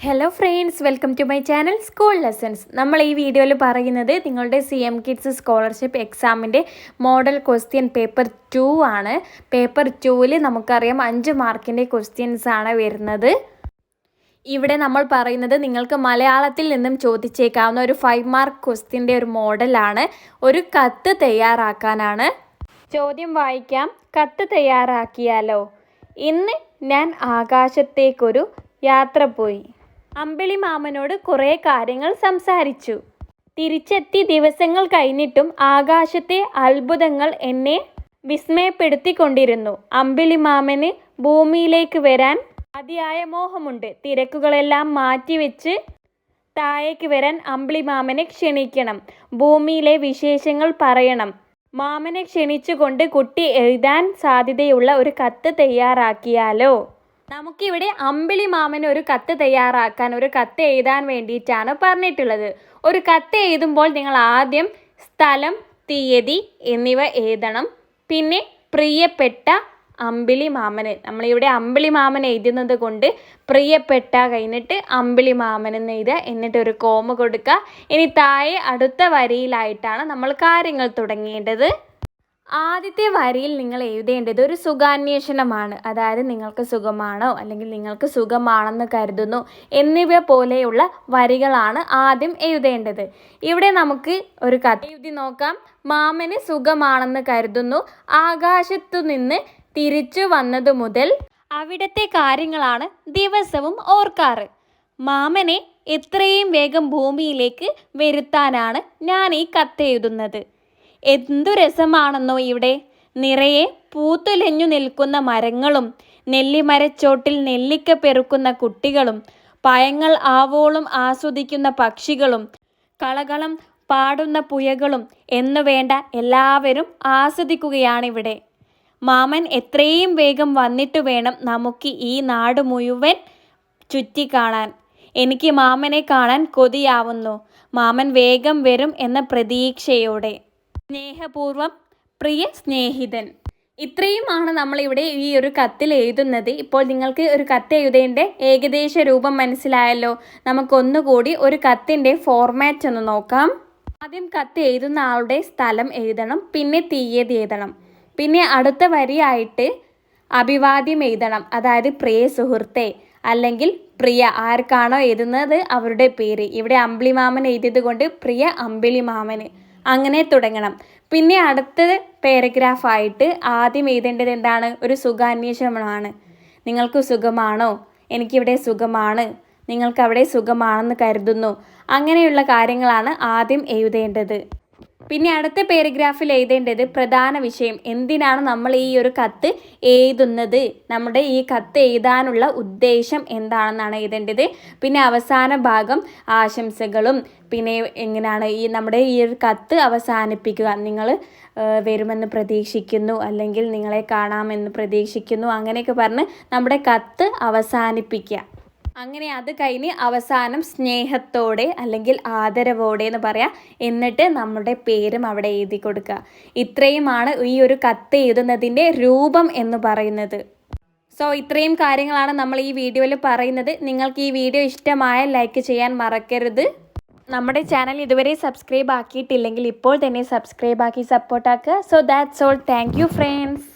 Hello friends, welcome to my channel school lessons. നമ്മൾ ഈ വീഡിയോയിൽ പറയുന്നത് നിങ്ങളുടെ CM കിഡ്സ് സ്കോളർഷിപ്പ് എക്സാമിൻ്റെ മോഡൽ ക്വസ്റ്റ്യൻ പേപ്പർ 2 ആണ്. പേപ്പർ 2-ൽ നമുക്കറിയാം 5 മാർക്കിൻ്റെ ക്വസ്റ്റ്യൻസ് ആണ് വരുന്നത്. ഇവിടെ നമ്മൾ പറയുന്നത് നിങ്ങൾക്ക് മലയാളത്തിൽ നിന്നും ചോദിച്ചേക്കാവുന്ന ഒരു 5 മാർക്ക് ക്വസ്റ്റ്യൻ്റെ ഒരു മോഡലാണ്. ഒരു കത്ത് തയ്യാറാക്കാനാണ്. ചോദ്യം വായിക്കാം. കത്ത് തയ്യാറാക്കിയാലോ? ഇന്ന് ഞാൻ ആകാശത്തേക്കൊരു യാത്ര പോയി. അമ്പിളി മാമനോട് കുറേ കാര്യങ്ങൾ സംസാരിച്ചു. തിരിച്ചെത്തി ദിവസങ്ങൾ കഴിഞ്ഞിട്ടും ആകാശത്തെ അത്ഭുതങ്ങൾ എന്നെ വിസ്മയപ്പെടുത്തിക്കൊണ്ടിരുന്നു. അമ്പിളി മാമന് ഭൂമിയിലേക്ക് വരാൻ അതിയായ മോഹമുണ്ട്. തിരക്കുകളെല്ലാം മാറ്റിവെച്ച് താഴേക്ക് വരാൻ അമ്പിളി മാമനെ ക്ഷണിക്കണം. ഭൂമിയിലെ വിശേഷങ്ങൾ പറയണം. മാമനെ ക്ഷണിച്ചുകൊണ്ട് കുട്ടി എഴുതാൻ സാധ്യതയുള്ള ഒരു കത്ത് തയ്യാറാക്കിയാലോ? നമുക്കിവിടെ അമ്പിളി മാമന് ഒരു കത്ത് തയ്യാറാക്കാൻ, ഒരു കത്ത് എഴുതാൻ വേണ്ടിയിട്ടാണ് പറഞ്ഞിട്ടുള്ളത്. ഒരു കത്ത് എഴുതുമ്പോൾ നിങ്ങൾ ആദ്യം സ്ഥലം, തീയതി എന്നിവ എഴുതണം. പിന്നെ പ്രിയപ്പെട്ട അമ്പിളി മാമന്, നമ്മളിവിടെ അമ്പിളി മാമൻ എഴുതുന്നത് കൊണ്ട് പ്രിയപ്പെട്ട കഴിഞ്ഞിട്ട് അമ്പിളി മാമൻ എന്ന് എഴുതുക. എന്നിട്ട് ഒരു കോമ കൊടുക്കുക. ഇനി താഴെ അടുത്ത വരിയിലായിട്ടാണ് നമ്മൾ കാര്യങ്ങൾ തുടങ്ങേണ്ടത്. ആദ്യത്തെ വരിയിൽ നിങ്ങൾ എഴുതേണ്ടത് ഒരു സുഖാന്വേഷണമാണ്. അതായത് നിങ്ങൾക്ക് സുഖമാണോ, അല്ലെങ്കിൽ നിങ്ങൾക്ക് സുഖമാണെന്ന് കരുതുന്നു എന്നിവ പോലെയുള്ള വരികളാണ് ആദ്യം എഴുതേണ്ടത്. ഇവിടെ നമുക്ക് ഒരു കത്ത് എഴുതി നോക്കാം. മാമന് സുഖമാണെന്ന് കരുതുന്നു. ആകാശത്തു നിന്ന് തിരിച്ചു വന്നതു മുതൽ അവിടുത്തെ കാര്യങ്ങളാണ് ദിവസവും ഓർക്കാറ്. മാമനെ എത്രയും വേഗം ഭൂമിയിലേക്ക് വരുത്താനാണ് ഞാൻ ഈ കത്ത് എഴുതുന്നത്. എന്തു രസമാണെന്നോ ഇവിടെ! നിറയെ പൂത്തുലഞ്ഞു നിൽക്കുന്ന മരങ്ങളും, നെല്ലിമരച്ചോട്ടിൽ നെല്ലിക്ക പെറുക്കുന്ന കുട്ടികളും, പഴങ്ങൾ ആവോളം ആസ്വദിക്കുന്ന പക്ഷികളും, കളകളം പാടുന്ന പുഴകളും എന്നു വേണ്ട എല്ലാവരും ആസ്വദിക്കുകയാണിവിടെ. മാമൻ എത്രയും വേഗം വന്നിട്ട് വേണം നമുക്ക് ഈ നാട് മുഴുവൻ ചുറ്റിക്കാണാൻ. എനിക്ക് മാമനെ കാണാൻ കൊതിയാവുന്നു. മാമൻ വേഗം വരും എന്ന പ്രതീക്ഷയോടെ. സ്നേഹപൂർവം, പ്രിയ സ്നേഹിതൻ. ഇത്രയുമാണ് നമ്മളിവിടെ ഈ ഒരു കത്തിൽ എഴുതുന്നത്. ഇപ്പോൾ നിങ്ങൾക്ക് ഒരു കത്ത് എഴുതേണ്ട ഏകദേശ രൂപം മനസ്സിലായല്ലോ. നമുക്കൊന്നുകൂടി ഒരു കത്തിൻ്റെ ഫോർമാറ്റ് ഒന്ന് നോക്കാം. ആദ്യം കത്ത് എഴുതുന്ന ആളുടെ സ്ഥലം എഴുതണം. പിന്നെ തീയതി എഴുതണം. പിന്നെ അടുത്ത വരിയായിട്ട് അഭിവാദ്യം എഴുതണം. അതായത് പ്രിയ സുഹൃത്തെ, അല്ലെങ്കിൽ പ്രിയ, ആർക്കാണോ എഴുതുന്നത് അവരുടെ പേര്. ഇവിടെ അമ്പിളി മാമൻ എഴുതിയത് കൊണ്ട് പ്രിയ അമ്പിളി മാമന്, അങ്ങനെ തുടങ്ങണം. പിന്നെ അടുത്ത പാരഗ്രാഫായിട്ട് ആദ്യം എഴുതേണ്ടത് എന്താണ്? ഒരു സുഖാന്വേഷണമാണ്. നിങ്ങൾക്ക് സുഖമാണോ? എനിക്കിവിടെ സുഖമാണ്. നിങ്ങൾക്ക് അവിടെ സുഖമാണെന്ന് കരുതുന്നു. അങ്ങനെയുള്ള കാര്യങ്ങളാണ് ആദ്യം എഴുതേണ്ടത്. പിന്നെ അടുത്ത പാരഗ്രാഫിൽ എഴുതേണ്ടത് പ്രധാന വിഷയം. എന്തിനാണ് നമ്മൾ ഈ ഒരു കത്ത് എഴുതുന്നത്? നമ്മുടെ ഈ കത്ത് എഴുതാനുള്ള ഉദ്ദേശം എന്താണെന്നാണ് എഴുതേണ്ടത്. പിന്നെ അവസാന ഭാഗം ആശംസകളും, പിന്നെ എങ്ങനെയാണ് നമ്മുടെ ഈ ഒരു കത്ത് അവസാനിപ്പിക്കുക. നിങ്ങൾ വരുമെന്ന് പ്രതീക്ഷിക്കുന്നു, അല്ലെങ്കിൽ നിങ്ങളെ കാണാമെന്ന് പ്രതീക്ഷിക്കുന്നു, അങ്ങനെയൊക്കെ പറഞ്ഞ് നമ്മുടെ കത്ത് അവസാനിപ്പിക്കുക. അങ്ങനെ അത് കഴിഞ്ഞ് അവസാനം സ്നേഹത്തോടെ അല്ലെങ്കിൽ ആദരവോടെ എന്ന് പറയാം. എന്നിട്ട് നമ്മുടെ പേരും അവിടെ എഴുതി കൊടുക്കുക. ഇത്രയുമാണ് ഈ ഒരു കത്ത് എഴുതുന്നതിൻ്റെ രൂപം എന്ന് പറയുന്നത്. സോ ഇത്രയും കാര്യങ്ങളാണ് നമ്മൾ ഈ വീഡിയോയിൽ പറയുന്നത്. നിങ്ങൾക്ക് ഈ വീഡിയോ ഇഷ്ടമായ ലൈക്ക് ചെയ്യാൻ മറക്കരുത്. നമ്മുടെ ചാനൽ ഇതുവരെ സബ്സ്ക്രൈബ് ആക്കിയിട്ടില്ലെങ്കിൽ ഇപ്പോൾ തന്നെ സബ്സ്ക്രൈബ് ആക്കി സപ്പോർട്ടാക്കുക. So that's all. Thank you friends.